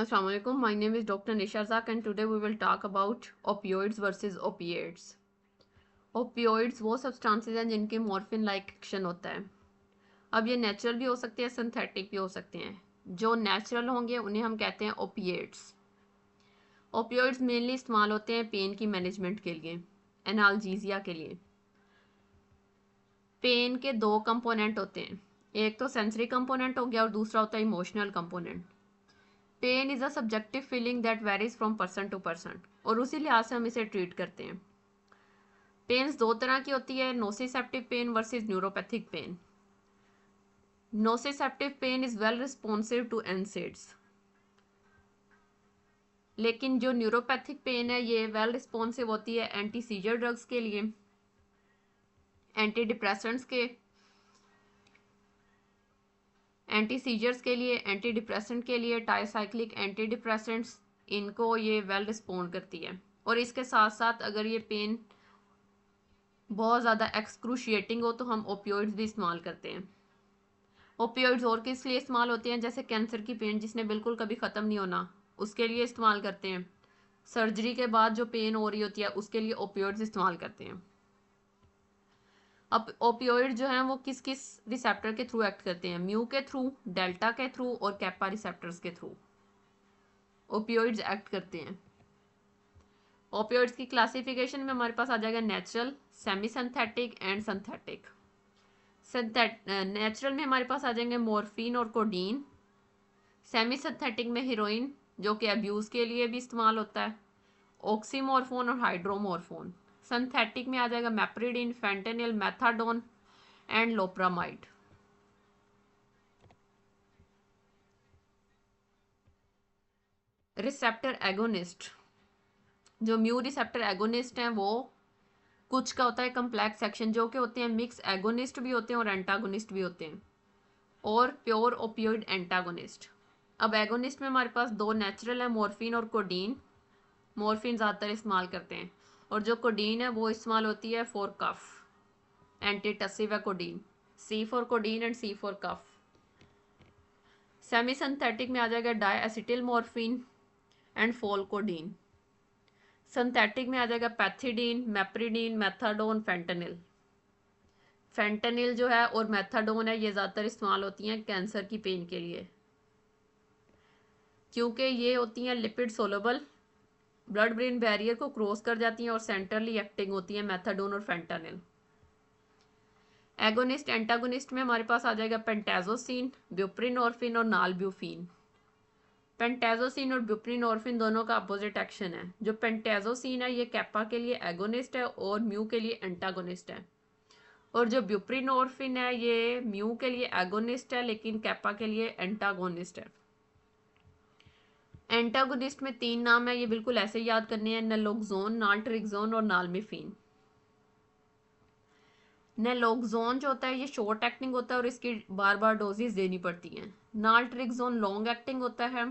Assalamu alaikum. My name is Dr. Nisha Zak and today we will talk about opioids versus opiates. Opioids वो substances हैं जिनके morphine like action होता है। अब ये natural भी हो सकते हैं, सिंथेटिक भी हो सकते हैं। जो नेचुरल होंगे उन्हें हम कहते हैं ओपिएट्स। ओपियोइड्स मेनली इस्तेमाल होते हैं पेन की मैनेजमेंट के लिए, एनाल्जीसिया के लिए। पेन के दो कंपोनेंट होते हैं, एक तो सेंसरी कंपोनेंट हो गया और दूसरा होता है emotional component. Pain is a subjective feeling that varies from person to person, और उसी लिहाज से हम इसे ट्रीट करते हैं। पेन्स दो तरह की होती है, nociceptive pain versus neuropathic pain. Nociceptive pain is well responsive to NSAIDs, लेकिन जो न्यूरोपैथिक पेन है ये वेल रिस्पॉन्सिव होती है एंटी सीजर ड्रग्स के लिए, एंटी डिप्रेसेंट्स के, एंटी सीजर्स के लिए, एंटी डिप्रेसेंट के लिए, टाइसाइक्लिक एंटी डिप्रेसेंट्स, इनको ये वेल रिस्पॉन्ड करती है। और इसके साथ साथ अगर ये पेन बहुत ज़्यादा एक्सक्रूशिएटिंग हो तो हम ओपियोइड्स भी इस्तेमाल करते हैं। ओपियोइड्स और किस लिए इस्तेमाल होते हैं, जैसे कैंसर की पेन जिसने बिल्कुल कभी ख़त्म नहीं होना, उसके लिए इस्तेमाल करते हैं। सर्जरी के बाद जो पेन हो रही होती है उसके लिए ओपियोइड्स इस्तेमाल करते हैं। अब ओपियोइड जो हैं वो किस किस रिसेप्टर के थ्रू एक्ट करते हैं, म्यू के थ्रू, डेल्टा के थ्रू और कैपा रिसेप्टर्स के थ्रू ओपियोइड्स एक्ट करते हैं। ओपियोइड्स की क्लासिफिकेशन में हमारे पास आ जाएगा natural, semi synthetic and synthetic. Natural में हमारे पास आ जाएंगे मॉर्फिन और कोडीन। सेमी सिंथेटिक में हीरोइन जो कि अब्यूज़ के लिए भी इस्तेमाल होता है, ऑक्सीमोरफोन और हाइड्रोमोरफोन। सिंथेटिक में आ जाएगा meperidine, fentanyl, methadone and loperamide. Receptor agonist, जो म्यू रिसेप्टर एगोनिस्ट हैं वो कुछ का होता है कम्प्लेक्स सेक्शन, जो कि होते हैं मिक्स एगोनिस्ट भी होते हैं और एंटागोनिस्ट भी होते हैं, और प्योर ओपियोइड एंटागोनिस्ट। अब एगोनिस्ट में हमारे पास दो नेचुरल है, मॉर्फिन और कोडीन। मॉर्फिन ज़्यादातर इस्तेमाल करते हैं और जो कोडीन है वो इस्तेमाल होती है फॉर कफ, एंटीटसिव है codeine, C for codeine and C for cough. Semi synthetic में आ जाएगा diacetylmorphine and pholcodine. Synthetic में आ जाएगा pethidine, meperidine, methadone, fentanyl. Fentanyl जो है और मेथाडोन है ये ज़्यादातर इस्तेमाल होती हैं कैंसर की पेन के लिए, क्योंकि ये होती हैं lipid soluble, blood brain barrier को क्रॉस कर जाती हैं और सेंट्रली एक्टिंग होती हैं मेथाडोन और फेंटेनिल। एगोनिस्ट एंटागोनिस्ट में हमारे पास आ जाएगा पेंटाजोसिन, ब्यूप्रिनोर्फिन और नालब्यूफिन। पेंटाजोसिन और ब्यूप्रिनोर्फिन दोनों का अपोजिट एक्शन है। जो पेंटाजोसिन है ये कैपा के लिए एगोनिस्ट है और म्यू के लिए एंटागोनिस्ट है, और जो ब्यूप्रिनोर्फिन है ये म्यू के लिए एगोनिस्ट है लेकिन कैपा के लिए एंटागोनिस्ट है। एंटागोनिस्ट में तीन नाम है, ये बिल्कुल ऐसे याद करने हैं, नलोक्सोन, नाल्ट्रिक्सोन और नालमिफिन। नलोक्सोन जो होता है ये शॉर्ट एक्टिंग होता है और इसकी बार बार डोजेज देनी पड़ती हैं। नाल्ट्रिक्सोन लॉन्ग एक्टिंग होता है,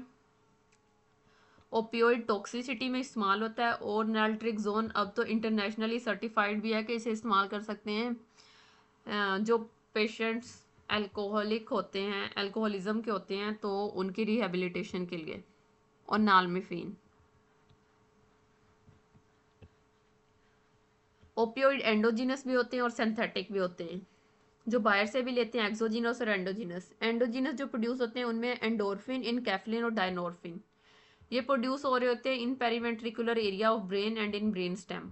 ओपियोइड टॉक्सिसिटी में इस्तेमाल होता है, और नाल्ट्रिक्सोन अब तो इंटरनेशनली सर्टिफाइड भी है कि इसे इस्तेमाल कर सकते हैं जो पेशेंट्स अल्कोहलिक होते हैं, अल्कोहलिज्म के होते हैं, तो उनकी रिहेबिलिटेशन के लिए। और नालमिफिन। ओपियोइड एंडोजिनस भी होते हैं और सिंथेटिक भी होते हैं, जो बाहर से भी लेते हैं, एक्सोजिनस और एंडोजिनस। एंडोजिनस जो प्रोड्यूस होते हैं उनमें एंडोर्फिन, इनकेफ्लिन और डायनोर्फिन ये प्रोड्यूस हो रहे होते हैं in periventricular area of brain and in brain stem.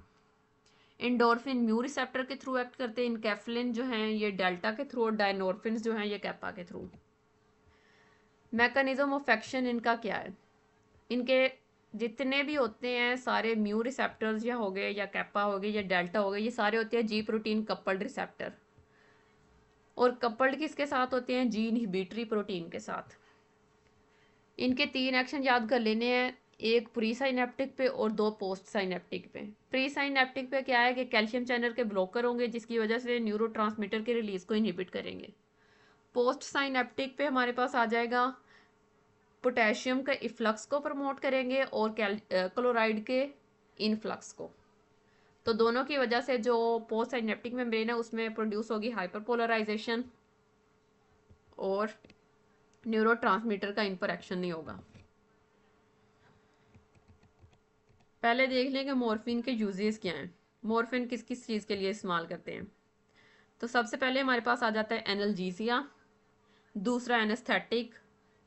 Endorphin mu receptor के थ्रू एक्ट करते हैं, इनकेफ्लिन जो हैं ये डेल्टा के थ्रू और डायनोर्फिन जो हैं ये कैपा के थ्रू। मैकेनिज्म ऑफ एक्शन इनका क्या है, इनके जितने भी होते हैं सारे म्यू रिसेप्टर्स या हो गए या कैपा हो गए या डेल्टा हो गए, ये सारे होते हैं जी प्रोटीन कपल्ड रिसेप्टर, और कपल्ड किसके साथ होते हैं, जी इनहिबिटरी प्रोटीन के साथ। इनके तीन एक्शन याद कर लेने हैं, एक प्री साइनेप्टिक पे और दो पोस्ट साइनेप्टिक पे। प्री साइनेप्टिक पे क्या है कि कैल्शियम चैनल के ब्लॉकर होंगे जिसकी वजह से न्यूरोट्रांसमीटर के रिलीज को इनहिबिट करेंगे। पोस्ट साइनेप्टिक पे हमारे पास आ जाएगा पोटेशियम के इफ्लक्स को प्रमोट करेंगे और क्लोराइड के इनफ्लक्स को। तो दोनों की वजह से जो पोस्ट साइनेप्टिक मेम्ब्रेन है उसमें प्रोड्यूस होगी हाइपरपोलराइजेशन और न्यूरोट्रांसमीटर का इन पर एक्शन नहीं होगा। पहले देख लें कि मॉर्फिन के यूजेस क्या हैं, मॉर्फिन किस किस चीज़ के लिए इस्तेमाल करते हैं। तो सबसे पहले हमारे पास आ जाता है एनाल्जीसिया, दूसरा एनेस्थेटिक,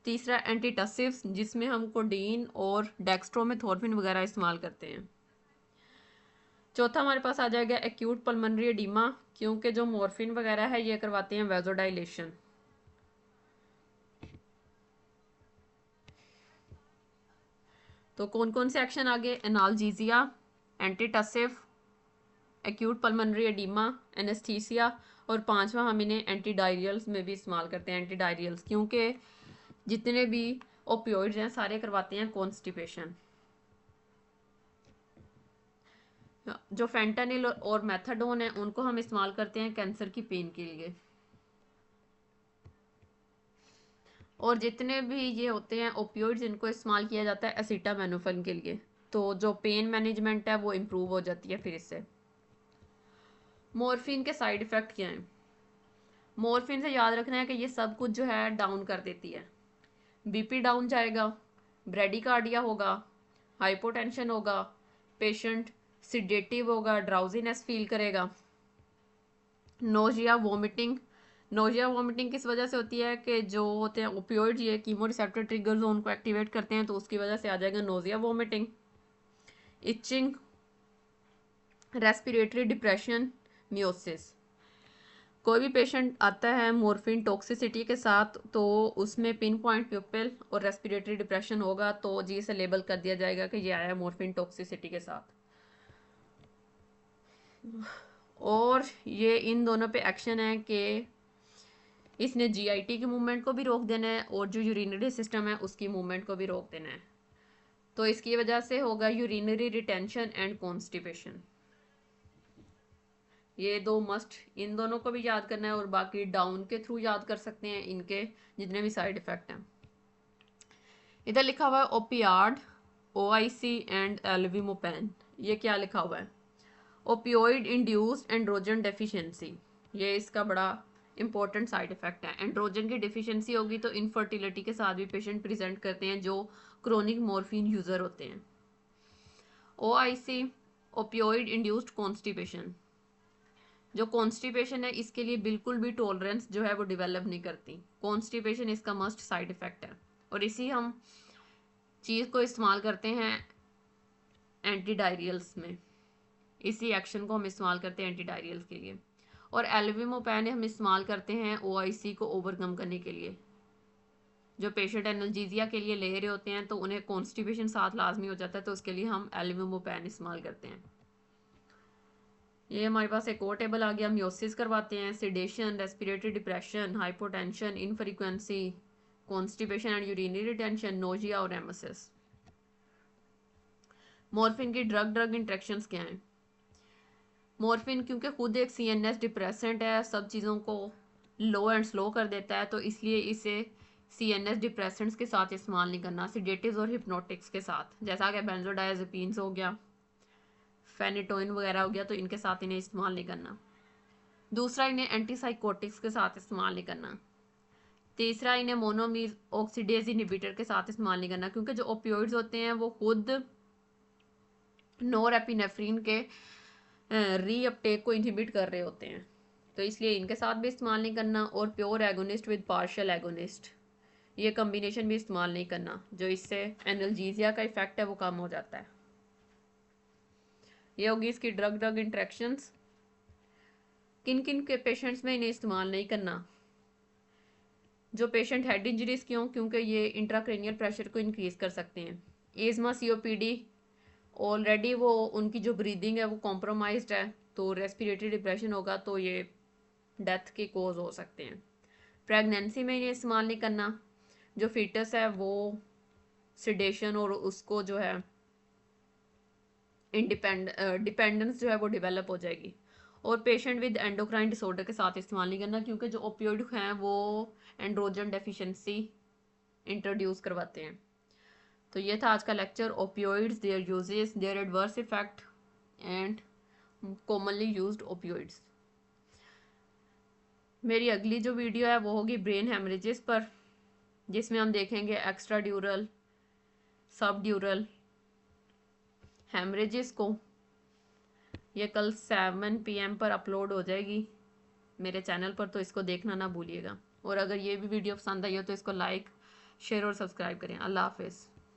तीसरा एंटीटसिव्स जिसमें हम कोडीन और डेक्स्ट्रोमेथोर्फिन वगैरह इस्तेमाल करते हैं। चौथा हमारे पास आ जाएगा एक्यूट पल्मोनरी एडीमा, क्योंकि जो मॉर्फिन वगैरह है ये करवाते हैं वेजोडाइलेशन। तो कौन कौन से एक्शन आगे, analgesia, antitussive, acute pulmonary oedema, anaesthesia, और पांचवा हम इन्हें एंटीडायरियल्स में भी इस्तेमाल करते हैं। एंटीडायरियल्स क्योंकि जितने भी ओपियोइड्स हैं सारे करवाते हैं कॉन्स्टिपेशन। जो फेंटानिल और मेथाडोन है उनको हम इस्तेमाल करते हैं कैंसर की पेन के लिए। और जितने भी ये होते हैं ओपियोइड्स इनको इस्तेमाल किया जाता है एसिटामिनोफेन के लिए। तो जो पेन मैनेजमेंट है वो इम्प्रूव हो जाती है फिर इससे। मॉर्फिन के साइड इफ़ेक्ट क्या हैं? मॉर्फिन से याद रखना है कि ये सब कुछ जो है डाउन कर देती है। बीपी डाउन जाएगा, ब्रेडिकार्डिया होगा, हाइपोटेंशन होगा, पेशेंट सिडेटिव होगा, ड्राउजीनेस फील करेगा, नोजिया वोमिटिंग। नोजिया वोमिटिंग किस वजह से होती है कि जो होते हैं ओपियोइड ये कीमो रिसेप्टर ट्रिगर जोन को एक्टिवेट करते हैं, तो उसकी वजह से आ जाएगा nausea vomiting. Itching, respiratory depression, miosis. कोई भी पेशेंट आता है मॉर्फिन टॉक्सिसिटी के साथ तो उसमें पिन पॉइंट प्यूपिल और रेस्पिरेटरी डिप्रेशन होगा, तो जी से लेबल कर दिया जाएगा कि ये आया है मॉर्फिन टॉक्सिसिटी के साथ। और ये इन दोनों पे एक्शन है कि इसने जीआईटी की मूवमेंट को भी रोक देना है और जो यूरिनरी सिस्टम है उसकी मूवमेंट को भी रोक देना है। तो इसकी वजह से होगा यूरिनरी रिटेंशन एंड कॉन्स्टिपेशन। ये दो मस्ट, इन दोनों को भी याद करना है और बाकी डाउन के थ्रू याद कर सकते हैं इनके जितने भी साइड इफेक्ट हैं। इधर लिखा हुआ है ओपियाड, ओआईसी एंड एल्विमोपेन। ये क्या लिखा हुआ है? ओपियोइड इंड्यूस्ड एंड्रोजन डेफिशिएंसी, ये इसका बड़ा इंपॉर्टेंट साइड इफेक्ट है। एंड्रोजन की डिफिशिएंसी होगी तो इनफर्टिलिटी के साथ भी पेशेंट प्रेजेंट करते हैं जो क्रोनिक मॉर्फिन यूजर होते हैं। OIC, opioid induced constipation. जो कॉन्स्टिपेशन है इसके लिए बिल्कुल भी टॉलरेंस जो है वो डेवलप नहीं करती। कॉन्स्टिपेशन इसका मस्ट साइड इफेक्ट है और इसी हम चीज़ को इस्तेमाल करते हैं एंटी डायरियल्स में। इसी एक्शन को हम इस्तेमाल करते हैं एंटी डायरियल्स के लिए। और एल्विमोपेन हम इस्तेमाल करते हैं ओआईसी को ओवरकम करने के लिए। जो पेशेंट एनाल्जीसिया के लिए ले रहे होते हैं तो उन्हें कॉन्स्टिपेशन साथ लाजमी हो जाता है, तो उसके लिए हम एल्विमोपेन इस्तेमाल करते हैं। ये हमारे पास एक और टेबल आ गया। मियोसिस करवाते हैं, sedation, respiratory depression, hypotension, infrequency, constipation and urinary retention, nausea और एमोसिस। मॉर्फिन की ड्रग ड्रग इंट्रैक्शंस क्या हैं? मॉर्फिन क्योंकि खुद एक सीएनएस डिप्रेसेंट है, सब चीज़ों को लो एंड स्लो कर देता है, तो इसलिए इसे सीएनएस डिप्रेसेंट्स के साथ इस्तेमाल नहीं करना, सिडेटिव्स और हिप्नोटिक्स के साथ, जैसा कि बेंजोडायजेपिन्स हो गया, फेनिटोइन वगैरह हो गया, तो इनके साथ इन्हें इस्तेमाल नहीं करना। दूसरा, इन्हें एंटीसाइकोटिक्स के साथ इस्तेमाल नहीं करना। तीसरा, इन्हें मोनोमीज ऑक्सीडेज इनहिबिटर के साथ इस्तेमाल नहीं करना, क्योंकि जो ओपियोइड्स होते हैं वो खुद नोरेपिनेफ्रिन के रीअपटेक को इनहिबिट कर रहे होते हैं, तो इसलिए इनके साथ भी इस्तेमाल नहीं करना। और pure agonist with partial agonist, ये कम्बिनेशन भी इस्तेमाल नहीं करना, जो इससे एनाल्जीसिया का इफेक्ट है वो कम हो जाता है। ये होगी इसकी ड्रग ड्रग इंट्रैक्शंस। किन किन के पेशेंट्स में इन्हें इस्तेमाल नहीं करना? जो पेशेंट हेड इंजरीज क्यों? क्योंकि ये इंट्राक्रेनियल प्रेशर को इंक्रीज कर सकते हैं। एजमा, सीओपीडी, ऑलरेडी वो उनकी जो ब्रीदिंग है वो कॉम्प्रोमाइज्ड है, तो रेस्पिरेटरी डिप्रेशन होगा तो ये डेथ के कोज हो सकते हैं। प्रेगनेंसी में इन्हें इस्तेमाल नहीं करना। जो फीटस है वो सिडेशन और उसको जो है डिपेंडेंस जो है वो डेवलप हो जाएगी। और पेशेंट विद एंडोक्राइन डिसऑर्डर के साथ इस्तेमाल नहीं करना, क्योंकि जो ओपियोइड हैं वो एंड्रोजन डेफिशिएंसी इंट्रोड्यूस करवाते हैं। तो ये था आज का lecture, opioids, there uses, there adverse effect and commonly used opioids. मेरी अगली जो वीडियो है वो होगी ब्रेन हेमरेजेस पर, जिसमें हम देखेंगे एक्स्ट्रा ड्यूरल, सब ड्यूरल हेमरेजेस को, ये कल 7 PM पर अपलोड हो जाएगी मेरे चैनल पर, तो इसको देखना ना भूलिएगा। और अगर ये भी वीडियो पसंद आई हो तो इसको लाइक शेयर और सब्सक्राइब करें। अल्लाह हाफिज़।